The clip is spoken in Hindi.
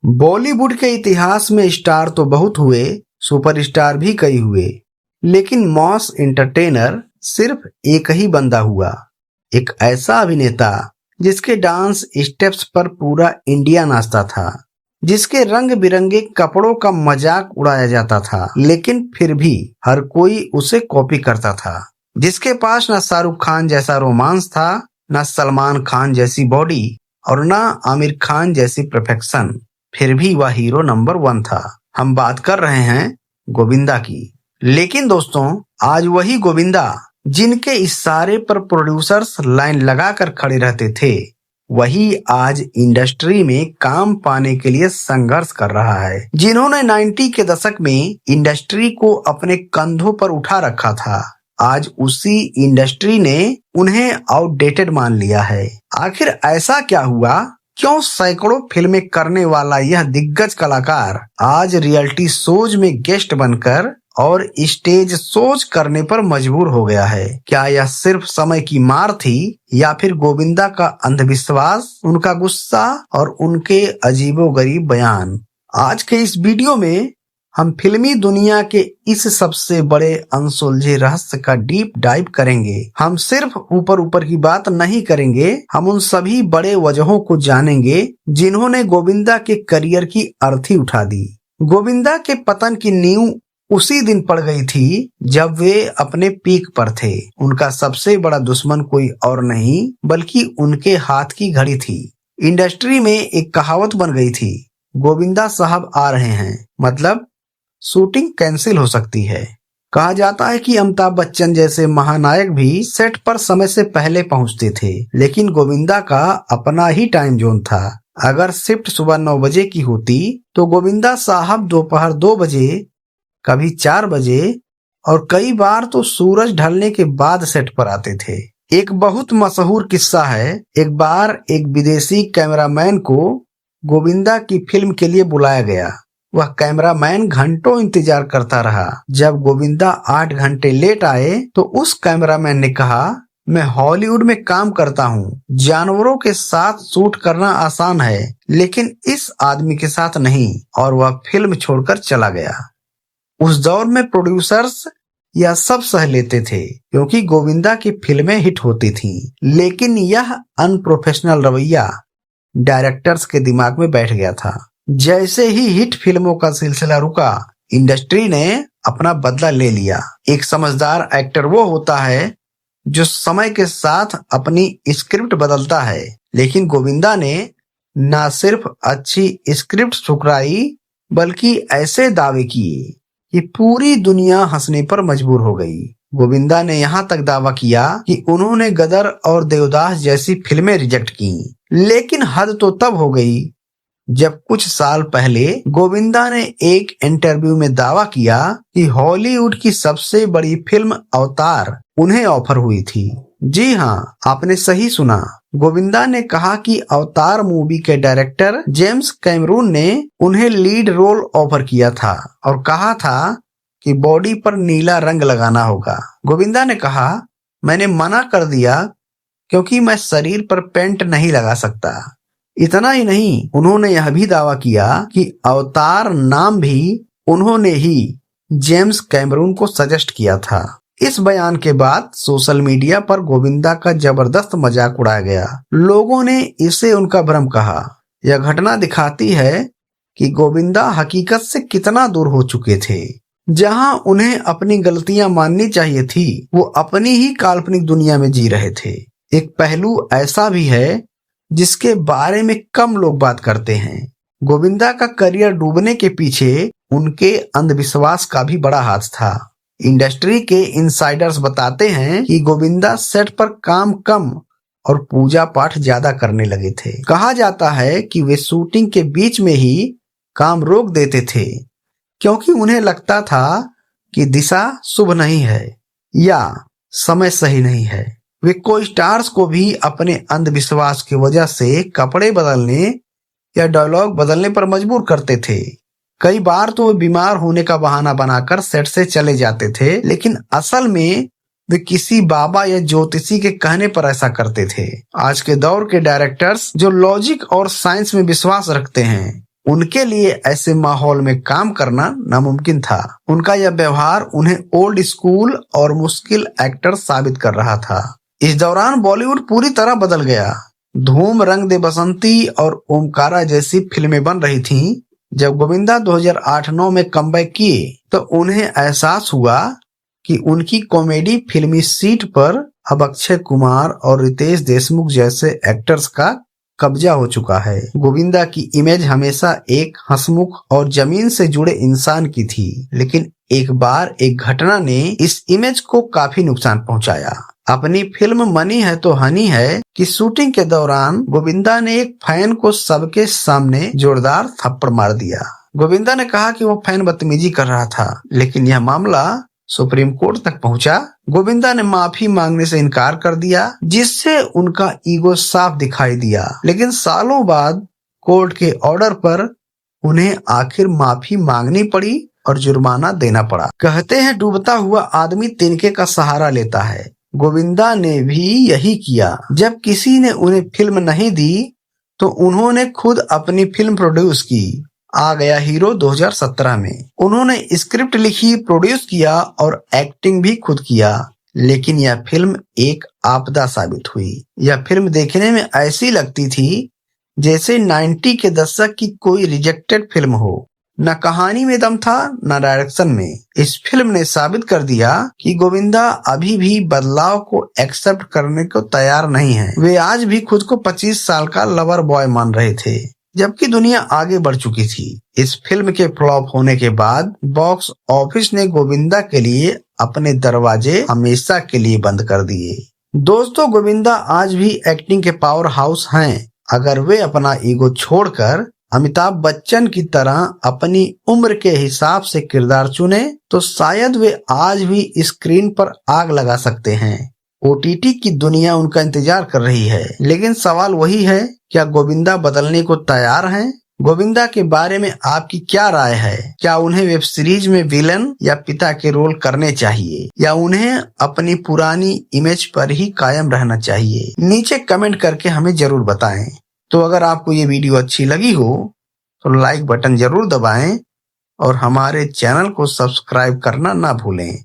बॉलीवुड के इतिहास में स्टार तो बहुत हुए, सुपरस्टार भी कई हुए, लेकिन मॉस एंटरटेनर सिर्फ एक ही बंदा हुआ। एक ऐसा अभिनेता जिसके डांस स्टेप्स पर पूरा इंडिया नाचता था, जिसके रंग बिरंगे कपड़ों का मजाक उड़ाया जाता था, लेकिन फिर भी हर कोई उसे कॉपी करता था। जिसके पास न शाहरुख खान जैसा रोमांस था, न सलमान खान जैसी बॉडी और न आमिर खान जैसी परफेक्शन, फिर भी वह हीरो नंबर 1 था। हम बात कर रहे हैं गोविंदा की। लेकिन दोस्तों, आज वही गोविंदा जिनके इशारे पर प्रोड्यूसर्स लाइन लगाकर खड़े रहते थे, वही आज इंडस्ट्री में काम पाने के लिए संघर्ष कर रहा है। जिन्होंने 90 के दशक में इंडस्ट्री को अपने कंधों पर उठा रखा था, आज उसी इंडस्ट्री ने उन्हें आउटडेटेड मान लिया है। आखिर ऐसा क्या हुआ? क्यों सैकड़ों फिल्में करने वाला यह दिग्गज कलाकार आज रियलिटी शोज में गेस्ट बनकर और स्टेज शोज करने पर मजबूर हो गया है? क्या यह सिर्फ समय की मार थी, या फिर गोविंदा का अंधविश्वास, उनका गुस्सा और उनके अजीबोगरीब बयान? आज के इस वीडियो में हम फिल्मी दुनिया के इस सबसे बड़े अनसुलझे रहस्य का डीप डाइव करेंगे। हम सिर्फ ऊपर ऊपर की बात नहीं करेंगे, हम उन सभी बड़े वजहों को जानेंगे जिन्होंने गोविंदा के करियर की अर्थी उठा दी। गोविंदा के पतन की नींव उसी दिन पड़ गई थी जब वे अपने पीक पर थे। उनका सबसे बड़ा दुश्मन कोई और नहीं बल्कि उनके हाथ की घड़ी थी। इंडस्ट्री में एक कहावत बन गई थी, गोविंदा साहब आ रहे हैं, मतलब शूटिंग कैंसिल हो सकती है। कहा जाता है कि अमिताभ बच्चन जैसे महानायक भी सेट पर समय से पहले पहुंचते थे, लेकिन गोविंदा का अपना ही टाइम जोन था। अगर शिफ्ट सुबह 9 बजे की होती तो गोविंदा साहब दोपहर 2 बजे, कभी 4 बजे और कई बार तो सूरज ढलने के बाद सेट पर आते थे। एक बहुत मशहूर किस्सा है, एक बार एक विदेशी कैमरामैन को गोविंदा की फिल्म के लिए बुलाया गया। वह कैमरामैन घंटों इंतजार करता रहा। जब गोविंदा 8 घंटे लेट आए तो उस कैमरामैन ने कहा, मैं हॉलीवुड में काम करता हूँ, जानवरों के साथ शूट करना आसान है, लेकिन इस आदमी के साथ नहीं, और वह फिल्म छोड़कर चला गया। उस दौर में प्रोड्यूसर्स यह सब सह लेते थे क्योंकि गोविंदा की फिल्में हिट होती थीं, लेकिन यह अनप्रोफेशनल रवैया डायरेक्टर्स के दिमाग में बैठ गया था। जैसे ही हिट फिल्मों का सिलसिला रुका, इंडस्ट्री ने अपना बदला ले लिया। एक समझदार एक्टर वो होता है जो समय के साथ अपनी स्क्रिप्ट बदलता है, लेकिन गोविंदा ने न सिर्फ अच्छी स्क्रिप्ट ठुकराई बल्कि ऐसे दावे किए कि पूरी दुनिया हंसने पर मजबूर हो गई। गोविंदा ने यहाँ तक दावा किया कि उन्होंने गदर और देवदास जैसी फिल्में रिजेक्ट की, लेकिन हद तो तब हो गई जब कुछ साल पहले गोविंदा ने एक इंटरव्यू में दावा किया कि हॉलीवुड की सबसे बड़ी फिल्म अवतार उन्हें ऑफर हुई थी। जी हाँ, आपने सही सुना। गोविंदा ने कहा कि अवतार मूवी के डायरेक्टर जेम्स कैमरून ने उन्हें लीड रोल ऑफर किया था और कहा था कि बॉडी पर नीला रंग लगाना होगा। गोविंदा ने कहा, मैंने मना कर दिया क्योंकि मैं शरीर पर पेंट नहीं लगा सकता। इतना ही नहीं, उन्होंने यह भी दावा किया कि अवतार नाम भी उन्होंने ही जेम्स कैमरून को सजेस्ट किया था। इस बयान के बाद सोशल मीडिया पर गोविंदा का जबरदस्त मजाक उड़ाया गया। लोगों ने इसे उनका भ्रम कहा। यह घटना दिखाती है कि गोविंदा हकीकत से कितना दूर हो चुके थे। जहां उन्हें अपनी गलतियां माननी चाहिए थी, वो अपनी ही काल्पनिक दुनिया में जी रहे थे। एक पहलू ऐसा भी है जिसके बारे में कम लोग बात करते हैं। गोविंदा का करियर डूबने के पीछे उनके अंधविश्वास का भी बड़ा हाथ था। इंडस्ट्री के इनसाइडर्स बताते हैं कि गोविंदा सेट पर काम कम और पूजा पाठ ज्यादा करने लगे थे। कहा जाता है कि वे शूटिंग के बीच में ही काम रोक देते थे क्योंकि उन्हें लगता था कि दिशा शुभ नहीं है या समय सही नहीं है। वे कोई स्टार्स को भी अपने अंधविश्वास की वजह से कपड़े बदलने या डायलॉग बदलने पर मजबूर करते थे। कई बार तो वे बीमार होने का बहाना बनाकर सेट से चले जाते थे, लेकिन असल में वे किसी बाबा या ज्योतिषी के कहने पर ऐसा करते थे। आज के दौर के डायरेक्टर्स जो लॉजिक और साइंस में विश्वास रखते हैं, उनके लिए ऐसे माहौल में काम करना नामुमकिन था। उनका यह व्यवहार उन्हें ओल्ड स्कूल और मुश्किल एक्टर साबित कर रहा था। इस दौरान बॉलीवुड पूरी तरह बदल गया। धूम, रंग दे बसंती और ओमकारा जैसी फिल्में बन रही थीं। जब गोविंदा 2008-9 में कमबैक किए तो उन्हें एहसास हुआ कि उनकी कॉमेडी फिल्मी सीट पर अब अक्षय कुमार और रितेश देशमुख जैसे एक्टर्स का कब्जा हो चुका है। गोविंदा की इमेज हमेशा एक हंसमुख और जमीन से जुड़े इंसान की थी, लेकिन एक बार एक घटना ने इस इमेज को काफी नुकसान पहुंचाया। अपनी फिल्म मनी है तो हनी है की शूटिंग के दौरान गोविंदा ने एक फैन को सबके सामने जोरदार थप्पड़ मार दिया। गोविंदा ने कहा कि वो फैन बदतमीजी कर रहा था, लेकिन यह मामला सुप्रीम कोर्ट तक पहुंचा। गोविंदा ने माफी मांगने से इनकार कर दिया, जिससे उनका ईगो साफ दिखाई दिया। लेकिन सालों बाद कोर्ट के ऑर्डर पर उन्हें आखिर माफी मांगनी पड़ी और जुर्माना देना पड़ा। कहते हैं डूबता हुआ आदमी तिनके का सहारा लेता है। गोविंदा ने भी यही किया। जब किसी ने उन्हें फिल्म नहीं दी तो उन्होंने खुद अपनी फिल्म प्रोड्यूस की। आ गया हीरो 2017 में उन्होंने स्क्रिप्ट लिखी, प्रोड्यूस किया और एक्टिंग भी खुद किया। लेकिन यह फिल्म एक आपदा साबित हुई। यह फिल्म देखने में ऐसी लगती थी जैसे 90 के दशक की कोई रिजेक्टेड फिल्म हो। न कहानी में दम था, न डायरेक्शन में। इस फिल्म ने साबित कर दिया कि गोविंदा अभी भी बदलाव को एक्सेप्ट करने को तैयार नहीं है। वे आज भी खुद को 25 साल का लवर बॉय मान रहे थे, जबकि दुनिया आगे बढ़ चुकी थी। इस फिल्म के फ्लॉप होने के बाद बॉक्स ऑफिस ने गोविंदा के लिए अपने दरवाजे हमेशा के लिए बंद कर दिए। दोस्तों, गोविंदा आज भी एक्टिंग के पावर हाउस हैं। अगर वे अपना ईगो छोड़कर अमिताभ बच्चन की तरह अपनी उम्र के हिसाब से किरदार चुने तो शायद वे आज भी स्क्रीन पर आग लगा सकते हैं। ओटीटी की दुनिया उनका इंतजार कर रही है, लेकिन सवाल वही है, क्या गोविंदा बदलने को तैयार हैं? गोविंदा के बारे में आपकी क्या राय है? क्या उन्हें वेब सीरीज में विलन या पिता के रोल करने चाहिए, या उन्हें अपनी पुरानी इमेज पर ही कायम रहना चाहिए? नीचे कमेंट करके हमें जरूर बताएं। तो अगर आपको ये वीडियो अच्छी लगी हो तो लाइक बटन जरूर दबाएं और हमारे चैनल को सब्सक्राइब करना ना भूलें।